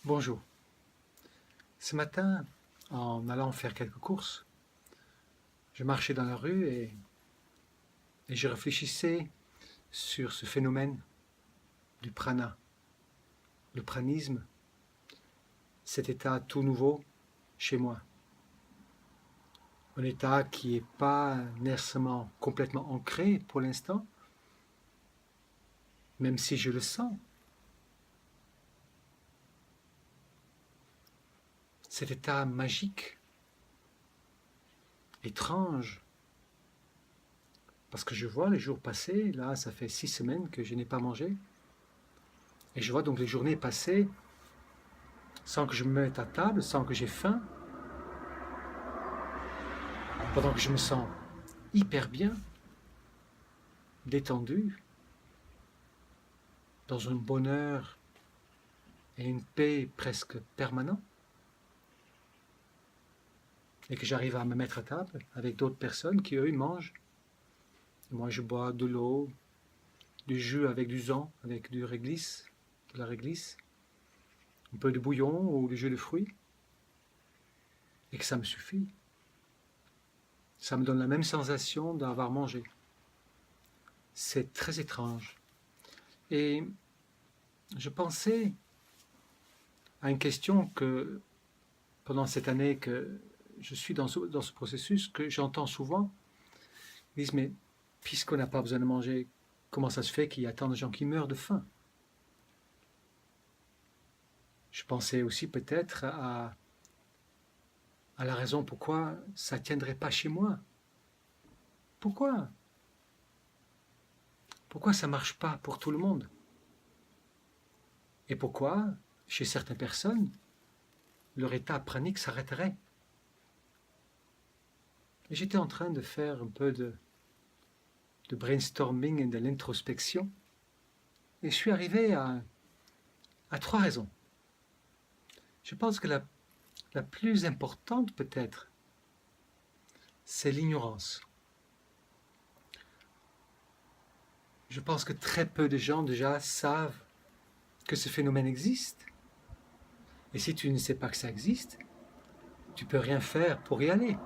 Bonjour. Ce matin, en allant faire quelques courses, je marchais dans la rue et je réfléchissais sur ce phénomène du prana. Le pranisme, cet état tout nouveau chez moi. Un état qui n'est pas nécessairement complètement ancré pour l'instant, même si je le sens. Cet état magique, étrange, parce que je vois les jours passer, là ça fait 6 semaines que je n'ai pas mangé, et je vois donc les journées passer sans que je me mette à table, sans que j'ai faim, pendant que je me sens hyper bien, détendu, dans un bonheur et une paix presque permanent, et que j'arrive à me mettre à table avec d'autres personnes qui, eux, ils mangent. Et moi, je bois de l'eau, du jus avec du zan, avec du réglisse, de la réglisse, un peu de bouillon ou du jus de fruits, et que ça me suffit. Ça me donne la même sensation d'avoir mangé. C'est très étrange. Et je pensais à une question que, pendant cette année que je suis dans ce processus, que j'entends souvent. Ils disent, mais puisqu'on n'a pas besoin de manger, comment ça se fait qu'il y a tant de gens qui meurent de faim? Je pensais aussi peut-être à la raison pourquoi ça ne tiendrait pas chez moi. Pourquoi? Pourquoi ça ne marche pas pour tout le monde? Et pourquoi, chez certaines personnes, leur état pranique s'arrêterait? Et j'étais en train de faire un peu de brainstorming et de l'introspection, et je suis arrivé à 3 raisons. Je pense que la plus importante peut-être, c'est l'ignorance. Je pense que très peu de gens déjà savent que ce phénomène existe. Et si tu ne sais pas que ça existe, tu ne peux rien faire pour y aller.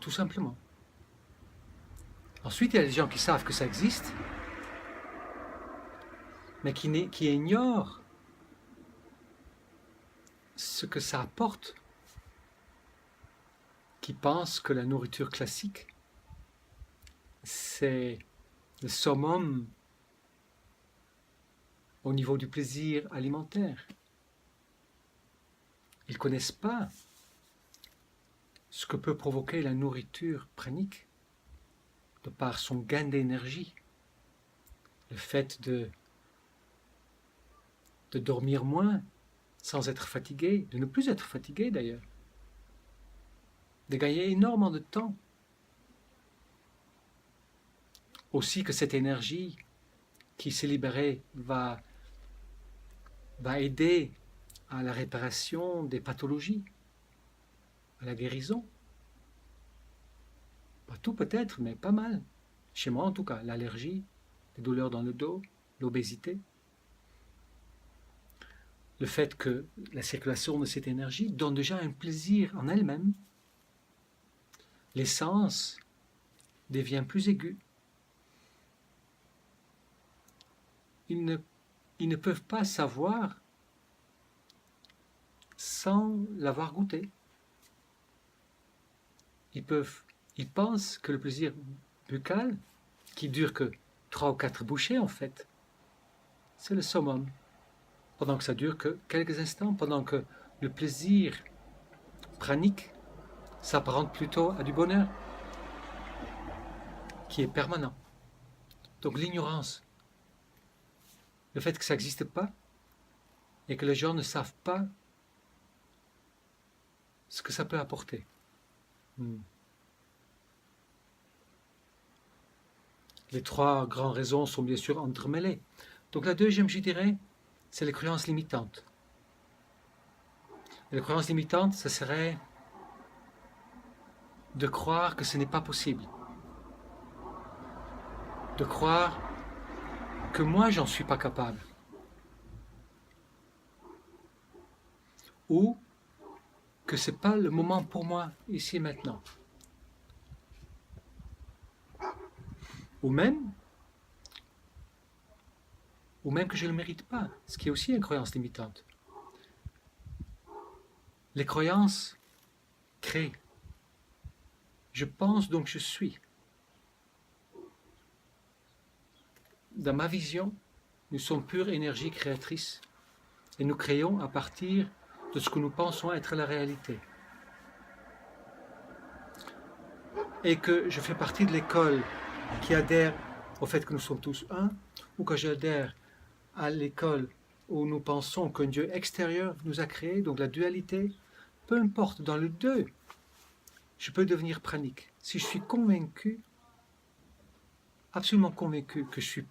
Tout simplement. Ensuite, il y a des gens qui savent que ça existe, mais qui ignorent ce que ça apporte, qui pensent que la nourriture classique, c'est le summum au niveau du plaisir alimentaire. Ils ne connaissent pas ce que peut provoquer la nourriture pranique de par son gain d'énergie, le fait de dormir moins sans être fatigué, de ne plus être fatigué d'ailleurs, de gagner énormément de temps. Aussi que cette énergie qui s'est libérée va aider à la réparation des pathologies, à la guérison. Pas tout peut-être, mais pas mal. Chez moi en tout cas, l'allergie, les douleurs dans le dos, l'obésité. Le fait que la circulation de cette énergie donne déjà un plaisir en elle-même. L'essence devient plus aiguë. Ils ne peuvent pas savoir sans l'avoir goûté. Ils pensent que le plaisir buccal, qui dure que 3 ou 4 bouchées en fait, c'est le summum. Pendant que ça dure que quelques instants, pendant que le plaisir pranique s'apparente plutôt à du bonheur, qui est permanent. Donc l'ignorance, le fait que ça n'existe pas, et que les gens ne savent pas ce que ça peut apporter. Les 3 grandes raisons sont bien sûr entremêlées. Donc la deuxième, je dirais, c'est les croyances limitantes. Et les croyances limitantes, ce serait de croire que ce n'est pas possible. De croire que moi, j'en suis pas capable. ou que ce n'est pas le moment pour moi, ici et maintenant. Ou même que je ne le mérite pas, ce qui est aussi une croyance limitante. Les croyances créent. Je pense donc je suis. Dans ma vision, nous sommes pure énergie créatrice et nous créons à partir de ce que nous pensons être la réalité. Et que je fais partie de l'école qui adhère au fait que nous sommes tous un, ou que j'adhère à l'école où nous pensons qu'un Dieu extérieur nous a créés, donc la dualité, peu importe, dans le deux, je peux devenir pranique. Si je suis convaincu, absolument convaincu que je suis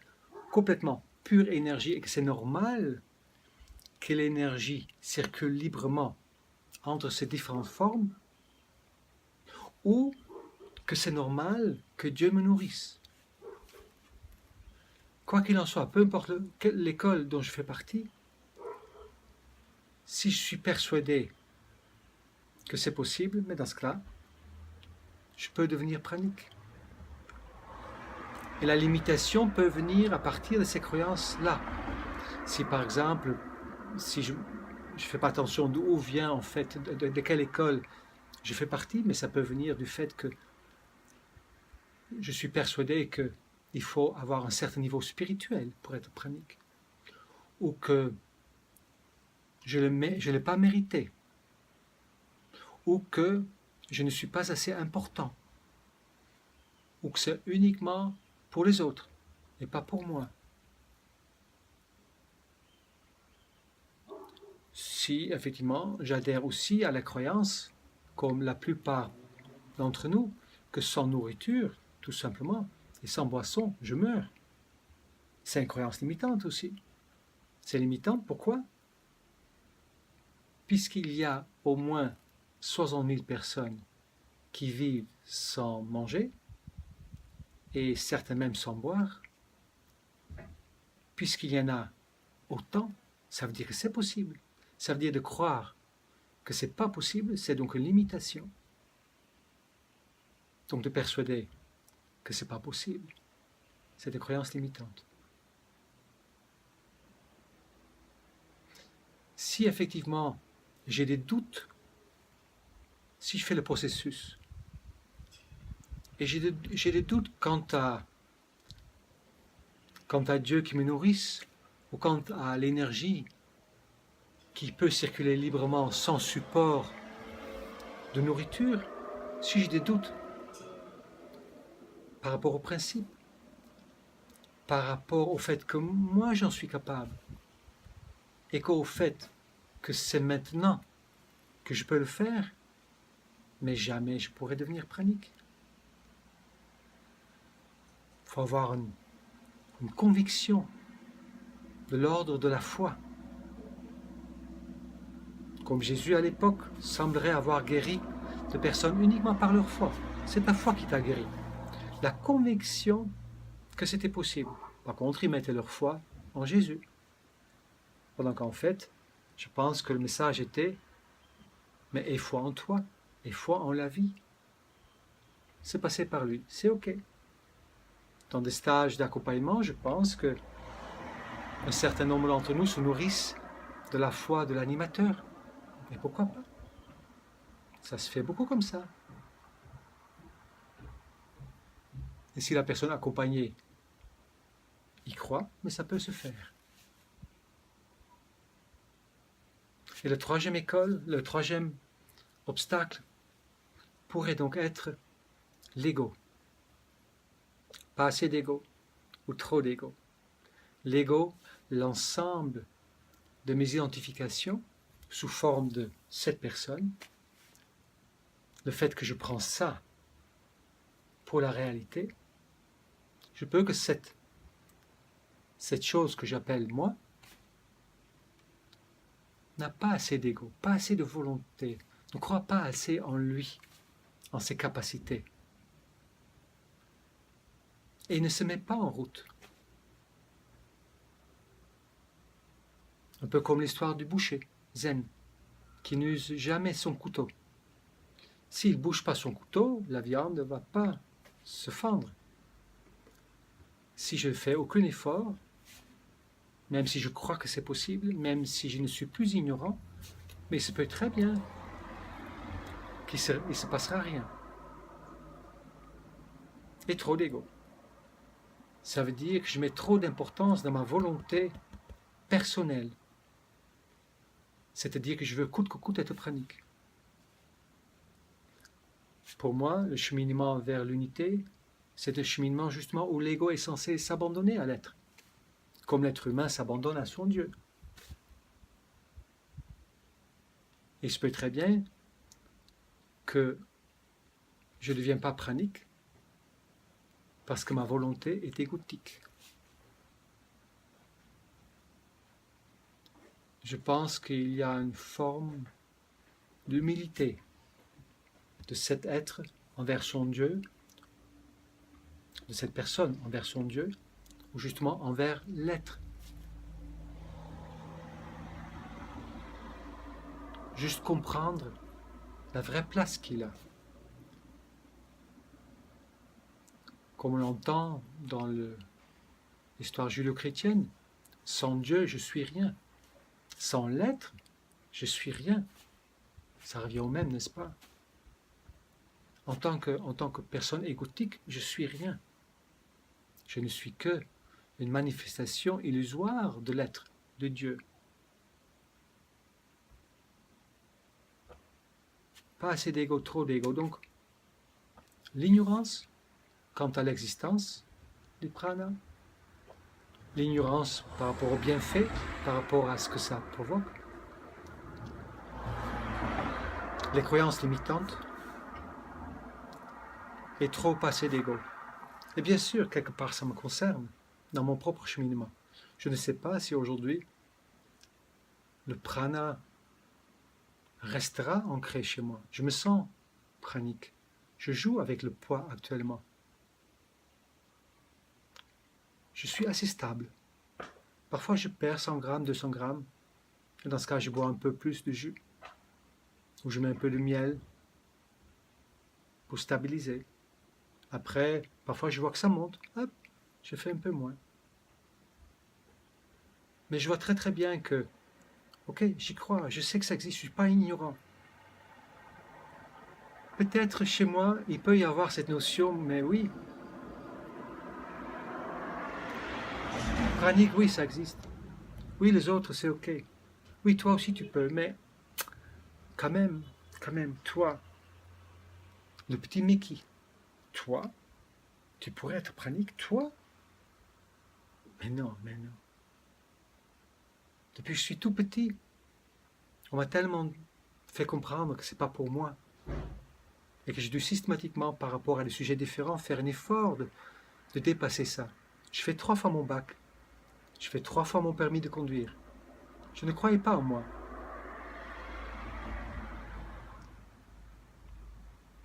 complètement pure énergie et que c'est normal que l'énergie circule librement entre ces différentes formes, ou que c'est normal que Dieu me nourrisse. Quoi qu'il en soit, peu importe l'école dont je fais partie, si je suis persuadé que c'est possible, mais dans ce cas-là, je peux devenir pranique. Et la limitation peut venir à partir de ces croyances-là. Si par exemple, si je ne fais pas attention d'où vient en fait, de quelle école je fais partie, mais ça peut venir du fait que je suis persuadé qu'il faut avoir un certain niveau spirituel pour être pranique, ou que je ne l'ai pas mérité, ou que je ne suis pas assez important, ou que c'est uniquement pour les autres et pas pour moi. Si effectivement j'adhère aussi à la croyance, comme la plupart d'entre nous, que sans nourriture, tout simplement, et sans boisson, je meurs. C'est une croyance limitante aussi. C'est limitant, pourquoi? Puisqu'il y a au moins 60 000 personnes qui vivent sans manger, et certains même sans boire, puisqu'il y en a autant, ça veut dire que c'est possible. Ça veut dire de croire que c'est pas possible, c'est donc une limitation. Donc de persuader que c'est pas possible, c'est des croyances limitantes. Si effectivement j'ai des doutes, si je fais le processus, et j'ai des doutes quant à Dieu qui me nourrisse, ou quant à l'énergie qui peut circuler librement sans support de nourriture, si j'ai des doutes par rapport au principe, par rapport au fait que moi j'en suis capable, et qu'au fait que c'est maintenant que je peux le faire, mais jamais je pourrais devenir pranique. Il faut avoir une conviction de l'ordre de la foi. Comme Jésus à l'époque semblerait avoir guéri de personnes uniquement par leur foi. C'est ta foi qui t'a guéri. La conviction que c'était possible. Par contre, ils mettaient leur foi en Jésus. Pendant qu'en fait, je pense que le message était « Mais aie foi en toi, aie foi en la vie. » C'est passé par lui, c'est ok. Dans des stages d'accompagnement, je pense que un certain nombre d'entre nous se nourrissent de la foi de l'animateur. Et pourquoi pas? Ça se fait beaucoup comme ça. Et si la personne accompagnée y croit, mais ça peut se faire. Et le troisième obstacle pourrait donc être l'ego. Pas assez d'ego ou trop d'ego. L'ego, l'ensemble de mes identifications sous forme de cette personne, le fait que je prends ça pour la réalité, je peux que cette chose que j'appelle moi n'a pas assez d'ego, pas assez de volonté, ne croit pas assez en lui, en ses capacités, et ne se met pas en route. Un peu comme l'histoire du boucher, zen. qui n'use jamais son couteau. S'il ne bouge pas son couteau, la viande ne va pas se fendre. Si je ne fais aucun effort, même si je crois que c'est possible, même si je ne suis plus ignorant, mais il se peut très bien qu'il ne se passera rien. Et trop d'ego. Ça veut dire que je mets trop d'importance dans ma volonté personnelle. C'est-à-dire que je veux coûte que coûte être pranique. Pour moi, le cheminement vers l'unité, c'est un cheminement justement où l'ego est censé s'abandonner à l'être, comme l'être humain s'abandonne à son Dieu. Et il se peut très bien que je ne deviens pas pranique parce que ma volonté est égotique. Je pense qu'il y a une forme d'humilité de cet être envers son Dieu, de cette personne envers son Dieu, ou justement envers l'être. Juste comprendre la vraie place qu'il a. Comme on l'entend dans l'histoire judéo-chrétienne, sans Dieu, je suis rien. Sans l'être, je suis rien. Ça revient au même, n'est-ce pas? En tant que personne égotique, je suis rien. Je ne suis que une manifestation illusoire de l'être, de Dieu. Pas assez d'ego, trop d'ego. Donc, l'ignorance quant à l'existence du prana, l'ignorance par rapport aux bienfaits, par rapport à ce que ça provoque, les croyances limitantes, et trop assez d'ego. Et bien sûr, quelque part, ça me concerne, dans mon propre cheminement. Je ne sais pas si aujourd'hui, le prana restera ancré chez moi. Je me sens pranique. Je joue avec le poids actuellement. Je suis assez stable. Parfois, je perds 100 grammes, 200 grammes. Et dans ce cas, je bois un peu plus de jus. Ou je mets un peu de miel pour stabiliser. Après, parfois, je vois que ça monte. Hop, je fais un peu moins. Mais je vois très très bien que, ok, j'y crois, je sais que ça existe, je ne suis pas ignorant. Peut-être chez moi, il peut y avoir cette notion, mais oui. Pranique, oui, ça existe. Oui, les autres, c'est ok. Oui, toi aussi, tu peux, mais quand même, toi, le petit Mickey, toi, tu pourrais être pranique, toi? Mais non, mais non. Depuis que je suis tout petit, on m'a tellement fait comprendre que c'est pas pour moi. Et que j'ai dû systématiquement, par rapport à des sujets différents, faire un effort de dépasser ça. Je fais 3 fois mon bac. Je fais 3 fois mon permis de conduire. Je ne croyais pas en moi.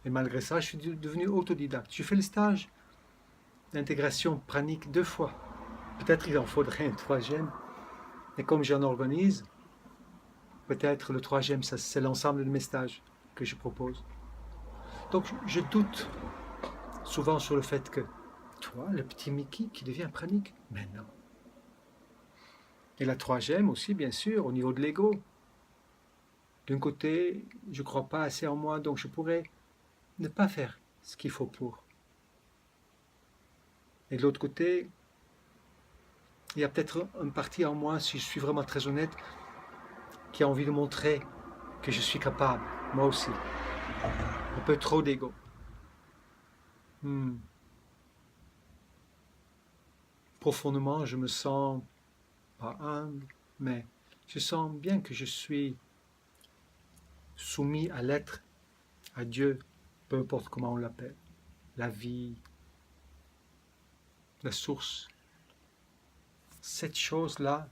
Et malgré ça, je suis devenu autodidacte. Je fais le stage d'intégration pranique 2 fois. Peut-être il en faudrait un 3e. Et comme j'en organise, peut-être le 3e, c'est l'ensemble de mes stages que je propose. Donc je doute souvent sur le fait que toi, le petit Mickey qui devient pranique, mais non. Et la 3e aussi, bien sûr, au niveau de l'ego. D'un côté, je ne crois pas assez en moi, donc je pourrais ne pas faire ce qu'il faut pour. Et de l'autre côté, il y a peut-être une partie en moi, si je suis vraiment très honnête, qui a envie de montrer que je suis capable, moi aussi. Un peu trop d'ego. Profondément, je me sens pas humble, mais je sens bien que je suis soumis à l'être, à Dieu, peu importe comment on l'appelle, la vie, la source. Cette chose-là,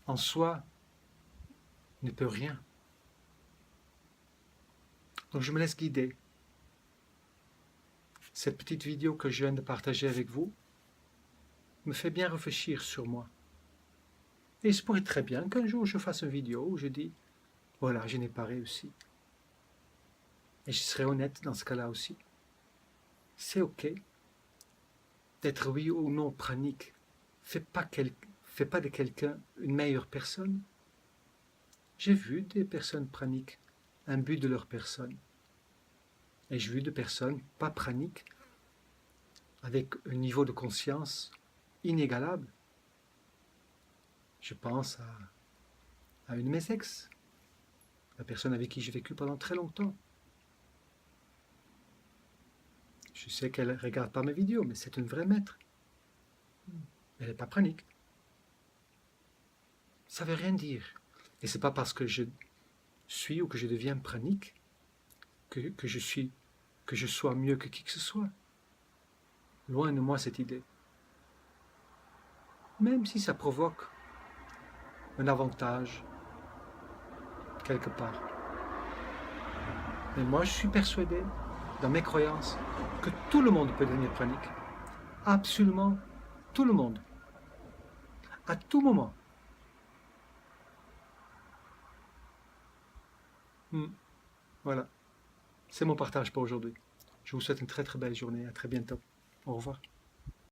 en soi, ne peut rien. Donc je me laisse guider. Cette petite vidéo que je viens de partager avec vous me fait bien réfléchir sur moi. Et il se pourrait très bien qu'un jour je fasse une vidéo où je dis Voilà, je n'ai pas réussi. Et je serai honnête dans ce cas-là aussi. C'est ok d'être oui ou non pranique. Fais pas de quelqu'un une meilleure personne. J'ai vu des personnes praniques, imbues de leur personne. Et j'ai vu des personnes pas praniques, avec un niveau de conscience inégalable. Je pense à une de mes ex, la personne avec qui j'ai vécu pendant très longtemps. Je sais qu'elle ne regarde pas mes vidéos, mais c'est une vraie maître. Elle n'est pas pranique. Ça ne veut rien dire. Et c'est pas parce que je suis ou que je deviens pranique que je sois mieux que qui que ce soit. Loin de moi cette idée. Même si ça provoque un avantage quelque part. Mais moi, je suis persuadé, dans mes croyances, que tout le monde peut devenir pranique. Absolument tout le monde. À tout moment. Voilà. C'est mon partage pour aujourd'hui. Je vous souhaite une très très belle journée. À très bientôt. Au revoir.